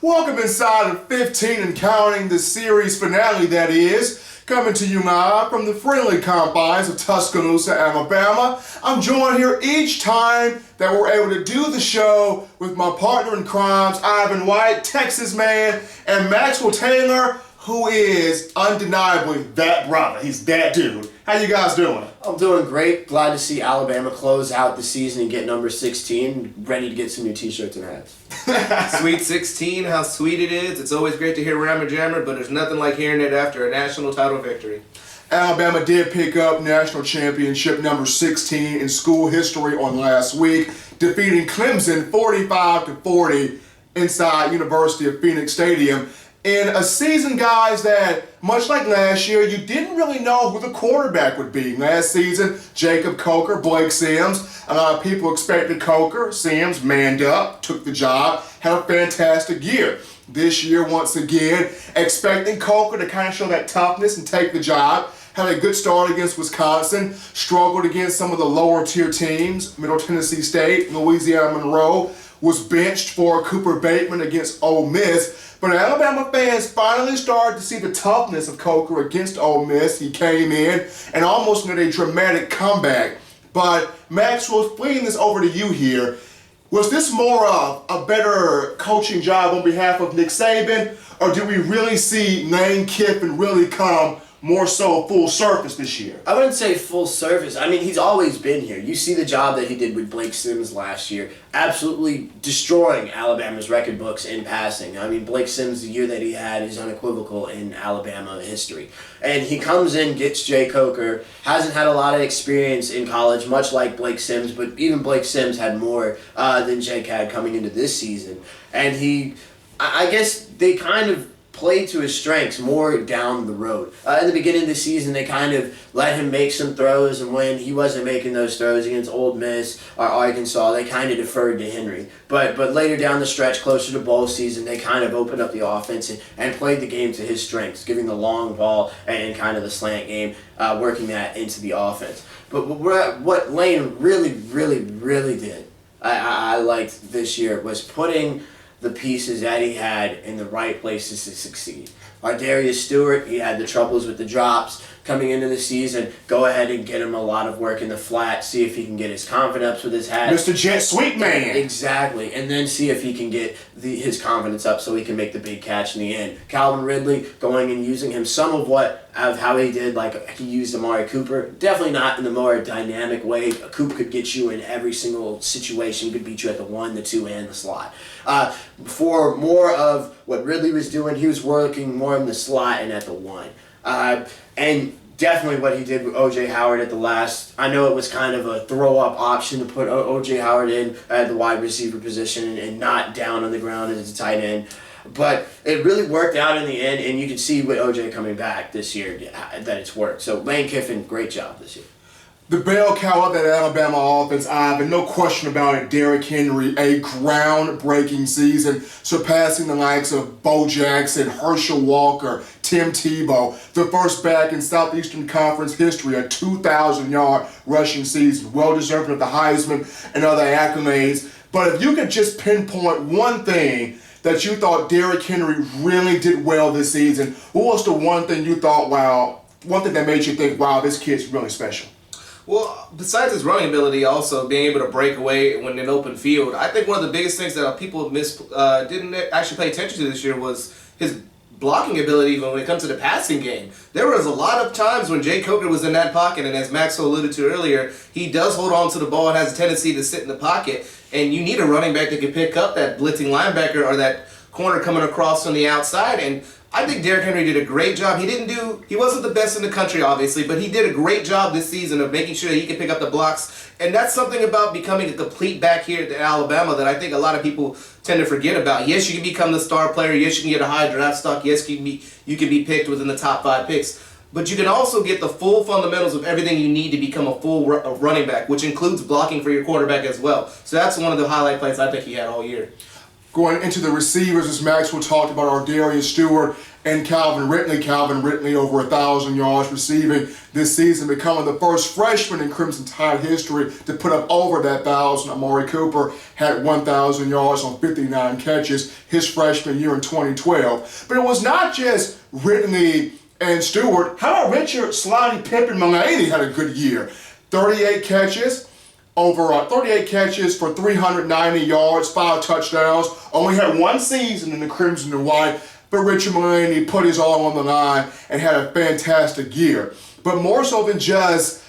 Welcome inside of 15 and counting, the series finale that is, coming to you live from the friendly confines of Tuscaloosa, Alabama. I'm joined here each time that we're able to do the show with my partner in crimes, Ivan White, Texas man, and Maxwell Taylor, who is undeniably that brother. He's that dude. How you guys doing? I'm doing great. Glad to see Alabama close out the season and get number 16. Ready to get some new t-shirts and hats. Sweet 16, how sweet it is. It's always great to hear Rammer Jammer, but there's nothing like hearing it after a national title victory. Alabama did pick up national championship number 16 in school history on last week, defeating Clemson 45-40 inside University of Phoenix Stadium. In a season, guys, that, much like last year, you didn't really know who the quarterback would be. Last season, Jacob Coker, Blake Sims. A lot of people expected Coker. Sims manned up, took the job, had a fantastic year. This year, once again, expecting Coker to kind of show that toughness and take the job. Had a good start against Wisconsin, struggled against some of the lower tier teams, Middle Tennessee State, Louisiana Monroe, was benched for Cooper Bateman against Ole Miss. But Alabama fans finally started to see the toughness of Coker against Ole Miss. He came in and almost made a dramatic comeback. But Maxwell, flinging this over to you here, was this more of a better coaching job on behalf of Nick Saban, or did we really see Lane Kiffin really come more so full surface this year? I wouldn't say full surface. I mean, he's always been here. You see the job that he did with Blake Sims last year, absolutely destroying Alabama's record books in passing. I mean, Blake Sims, the year that he had, is unequivocal in Alabama history. And he comes in, gets Jay Coker, hasn't had a lot of experience in college, much like Blake Sims, but even Blake Sims had more than Jake had coming into this season. And I guess they kind of played to his strengths more down the road. In the beginning of the season, they kind of let him make some throws, and when he wasn't making those throws against Ole Miss or Arkansas, they kind of deferred to Henry. But later down the stretch, closer to bowl season, they kind of opened up the offense and played the game to his strengths, giving the long ball and kind of the slant game, working that into the offense. But what Lane really did, I liked this year, was putting the pieces that he had in the right places to succeed. Darius Stewart, he had the troubles with the drops coming into the season. Go ahead and get him a lot of work in the flat, see if he can get his confidence with his hat. Mr. Jet Sweet Man. Exactly. And then see if he can get his confidence up so he can make the big catch in the end. Calvin Ridley, going and using him some of how he did, like he used Amari Cooper. Definitely not in the more dynamic way. Coop could get you in every single situation, could beat you at the 1, the 2, and the slot. For more of what Ridley was doing, he was working more in the slot and at the 1. And definitely what he did with O.J. Howard at the last. I know it was kind of a throw-up option to put O.J. Howard in at the wide receiver position and not down on the ground as a tight end. But it really worked out in the end, and you can see with O.J. coming back this year that it's worked. So Lane Kiffin, great job this year. The bell cow of that Alabama offense, Ivan, no question about it, Derrick Henry, a groundbreaking season, surpassing the likes of Bo Jackson, Herschel Walker, Tim Tebow, the first back in Southeastern Conference history, a 2,000-yard rushing season, well-deserved of the Heisman and other accolades. But if you could just pinpoint one thing that you thought Derrick Henry really did well this season, what was the one thing you thought, wow, one thing that made you think, wow, this kid's really special? Well, besides his running ability, also being able to break away when in open field, I think one of the biggest things that people didn't actually pay attention to this year was his blocking ability even when it comes to the passing game. There was a lot of times when Jay Coker was in that pocket, and as Maxwell alluded to earlier, he does hold on to the ball and has a tendency to sit in the pocket, and you need a running back that can pick up that blitzing linebacker or that corner coming across on the outside, and I think Derrick Henry did a great job. He wasn't the best in the country, obviously, but he did a great job this season of making sure that he could pick up the blocks. And that's something about becoming a complete back here at Alabama that I think a lot of people tend to forget about. Yes, you can become the star player. Yes, you can get a high draft stock. Yes, you can be picked within the top 5 picks. But you can also get the full fundamentals of everything you need to become a full running back, which includes blocking for your quarterback as well. So that's one of the highlight plays I think he had all year. Going into the receivers, as Maxwell talked about, Ardarius Stewart and Calvin Ridley. Calvin Ridley over 1,000 yards receiving this season, becoming the first freshman in Crimson Tide history to put up over that 1,000. Amari Cooper had 1,000 yards on 59 catches his freshman year in 2012. But it was not just Ridley and Stewart. How about Richard Slotty Pippen Mullaney had a good year? 38 catches. Over 38 catches for 390 yards, 5 touchdowns. Only had one season in the Crimson and White, but Richard Mullaney put his all on the line and had a fantastic year. But more so than just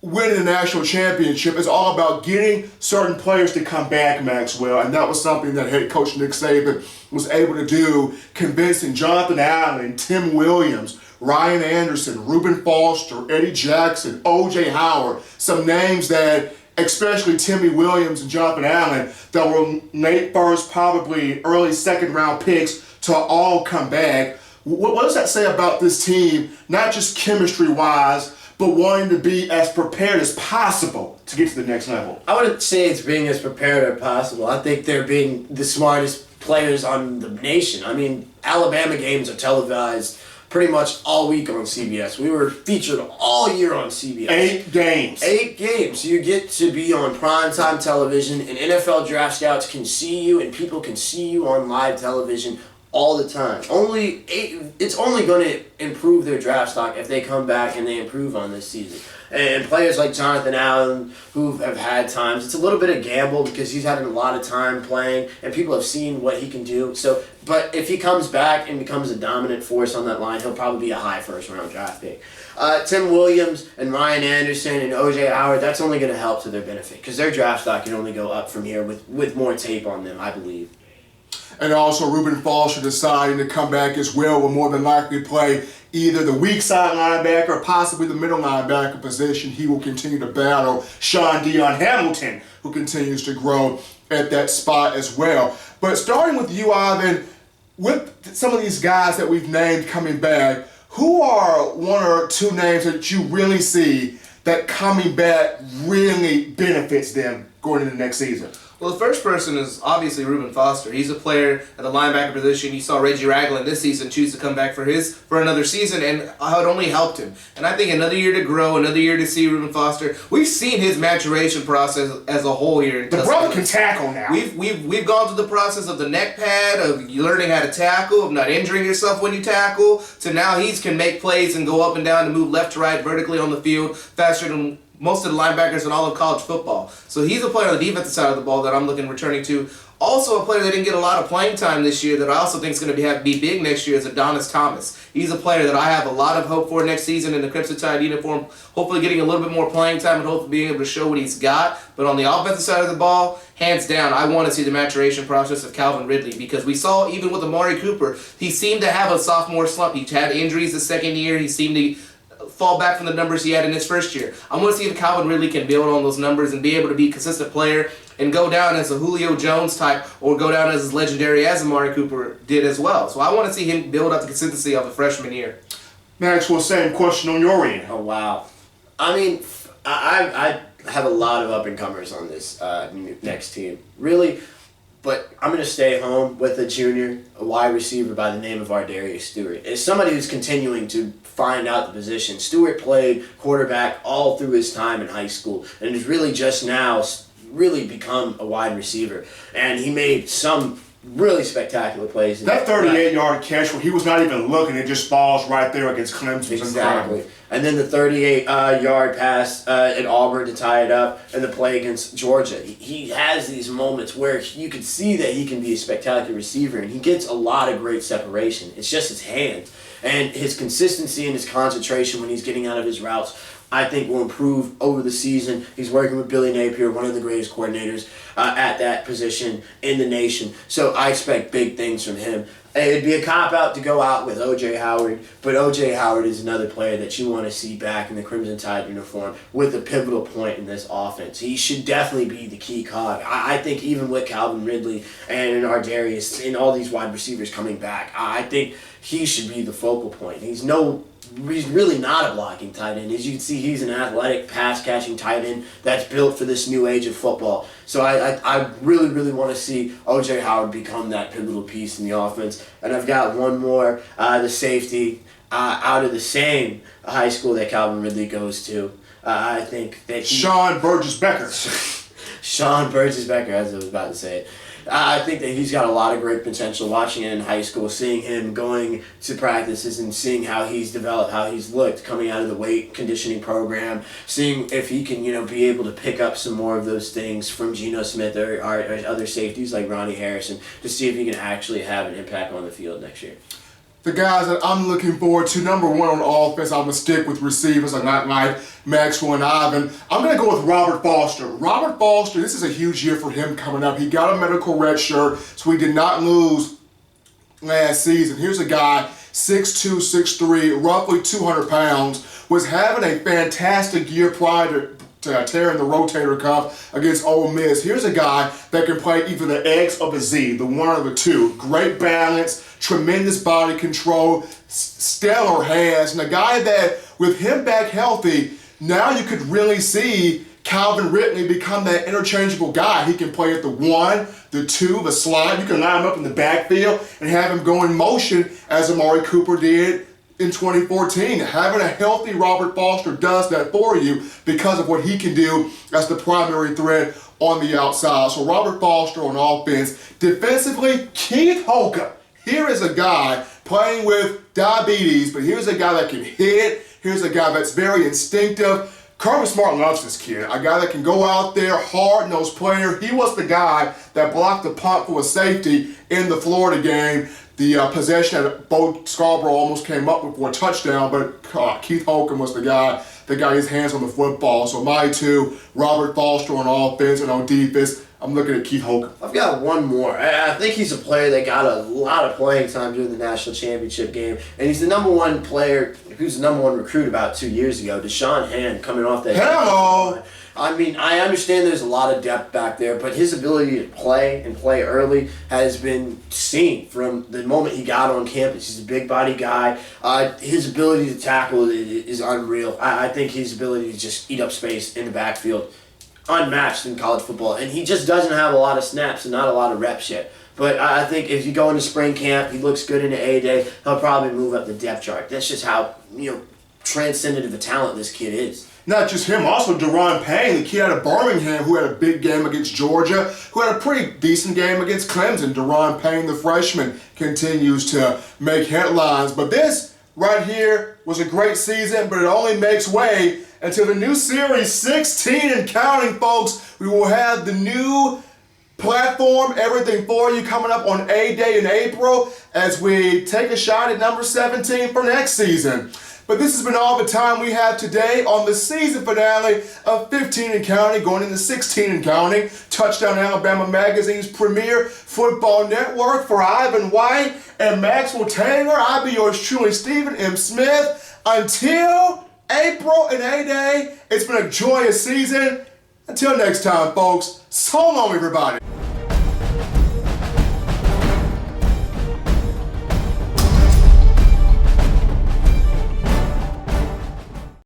winning the national championship, it's all about getting certain players to come back, Maxwell, and that was something that head coach Nick Saban was able to do, convincing Jonathan Allen, Tim Williams, Ryan Anderson, Reuben Foster, Eddie Jackson, O.J. Howard, some names that especially Timmy Williams and Jonathan Allen, that were late first, probably early second round picks to all come back. What does that say about this team, not just chemistry-wise, but wanting to be as prepared as possible to get to the next level? I wouldn't say it's being as prepared as possible. I think they're being the smartest players on the nation. I mean, Alabama games are televised pretty much all week on CBS. We were featured all year on CBS. 8 games. 8 games. You get to be on primetime television, and NFL draft scouts can see you, and people can see you on live television all the time. It's only going to improve their draft stock if they come back and they improve on this season. And players like Jonathan Allen, who have had times, it's a little bit of gamble because he's had a lot of time playing, and people have seen what he can do. So, but if he comes back and becomes a dominant force on that line, he'll probably be a high first-round draft pick. Tim Williams and Ryan Anderson and O.J. Howard, that's only going to help to their benefit because their draft stock can only go up from here with more tape on them, I believe. And also Reuben Foster deciding to come back as well, will more than likely play either the weak side linebacker or possibly the middle linebacker position. He will continue to battle Sean Dion Hamilton, who continues to grow at that spot as well. But starting with you, Ivan, with some of these guys that we've named coming back, who are one or two names that you really see that coming back really benefits them going into the next season? Well, the first person is obviously Reuben Foster. He's a player at the linebacker position. You saw Reggie Ragland this season choose to come back for another season, and it only helped him. And I think another year to grow, another year to see Reuben Foster. We've seen his maturation process as a whole here. The brother can tackle now. We've gone through the process of the neck pad, of learning how to tackle, of not injuring yourself when you tackle, to now he can make plays and go up and down and move left to right vertically on the field faster than most of the linebackers in all of college football. So he's a player on the defensive side of the ball that I'm looking returning to. Also a player that didn't get a lot of playing time this year that I also think is going to be big next year is Adonis Thomas. He's a player that I have a lot of hope for next season in the Crimson Tide uniform, hopefully getting a little bit more playing time and hopefully being able to show what he's got. But on the offensive side of the ball, hands down, I want to see the maturation process of Calvin Ridley because we saw even with Amari Cooper, he seemed to have a sophomore slump. He had injuries the second year. He seemed to fall back from the numbers he had in his first year. I want to see if Calvin Ridley can build on those numbers and be able to be a consistent player and go down as a Julio Jones type or go down as legendary as Amari Cooper did as well. So I want to see him build up the consistency of the freshman year. Maxwell, same question on your end. Oh, wow. I mean, I have a lot of up-and-comers on this next team. Really, but I'm going to stay home with a wide receiver by the name of Ardarius Stewart. As somebody who's continuing to find out the position, Stewart played quarterback all through his time in high school and has really just now really become a wide receiver. And he made some really spectacular plays. That 38-yard catch where he was not even looking, it just falls right there against Clemson. Exactly. And then the 38-yard pass at Auburn to tie it up, and the play against Georgia. He has these moments where you can see that he can be a spectacular receiver, and he gets a lot of great separation. It's just his hands. And his consistency and his concentration when he's getting out of his routes, I think, will improve over the season. He's working with Billy Napier, one of the greatest coordinators at that position in the nation. So I expect big things from him. It'd be a cop-out to go out with O.J. Howard, but O.J. Howard is another player that you want to see back in the Crimson Tide uniform with a pivotal point in this offense. He should definitely be the key cog. I think even with Calvin Ridley and Ardarius and all these wide receivers coming back, I think he should be the focal point. He's no he's really not a blocking tight end. As you can see, he's an athletic pass-catching tight end that's built for this new age of football. So I really, really want to see O.J. Howard become that pivotal piece in the offense. And I've got one more, the safety out of the same high school that Calvin Ridley goes to. I think that Sean Burgess-Becker. Sean Burgess-Becker, as I was about to say it. I think that he's got a lot of great potential. Watching it in high school, seeing him going to practices and seeing how he's developed, how he's looked coming out of the weight conditioning program, seeing if he can, be able to pick up some more of those things from Geno Smith or other safeties like Ronnie Harrison to see if he can actually have an impact on the field next year. The guys that I'm looking forward to, number one on offense, I'm going to stick with receivers like Maxwell and Ivan. I'm going to go with Robert Foster. Robert Foster, this is a huge year for him coming up. He got a medical red shirt, so he did not lose last season. Here's a guy, 6'2", 6'3", roughly 200 pounds, was having a fantastic year prior to tearing the rotator cuff against Ole Miss. Here's a guy that can play either the X or the Z, the one or the two. Great balance, tremendous body control, stellar hands, and a guy that, with him back healthy, now you could really see Calvin Ridley become that interchangeable guy. He can play at the 1, the 2, the slide. You can line him up in the backfield and have him go in motion as Amari Cooper did in 2014. Having a healthy Robert Foster does that for you because of what he can do as the primary threat on the outside. So Robert Foster on offense. Defensively, Keith Holcomb. Here is a guy playing with diabetes, but here's a guy that can hit. Here's a guy that's very instinctive. Kirby Smart loves this kid. A guy that can go out there, hard-nosed player. He was the guy that blocked the punt for a safety in the Florida game. The possession that Bo Scarborough almost came up with for a touchdown, but Keith Holcomb was the guy that got his hands on the football. So my two, Robert Foster on offense and on defense. I'm looking at Keith Holcomb. I've got one more. I think he's a player that got a lot of playing time during the national championship game, and he's the number one player who's the number one recruit about 2 years ago. Deshaun Hand coming off that. Hello. I mean, I understand there's a lot of depth back there, but his ability to play and play early has been seen from the moment he got on campus. He's a big body guy. His ability to tackle is unreal. I think his ability to just eat up space in the backfield, unmatched in college football. And he just doesn't have a lot of snaps and not a lot of reps yet. But I think if you go into spring camp, he looks good into A-Day, he'll probably move up the depth chart. That's just how, transcendent of a talent this kid is. Not just him, also Deron Payne, the kid out of Birmingham who had a big game against Georgia, who had a pretty decent game against Clemson. Deron Payne, the freshman, continues to make headlines. But this right here was a great season, but it only makes way until the new series, 16 and counting, folks. We will have the new platform, everything for you, coming up on A-Day in April as we take a shot at number 17 for next season. But this has been all the time we have today on the season finale of 15 and Counting, going into 16 and Counting, Touchdown Alabama Magazine's premier football network. For Ivan White and Maxwell Taylor, I'll be yours truly, Stephen M. Smith. Until April and A-Day, it's been a joyous season. Until next time, folks, so long, everybody.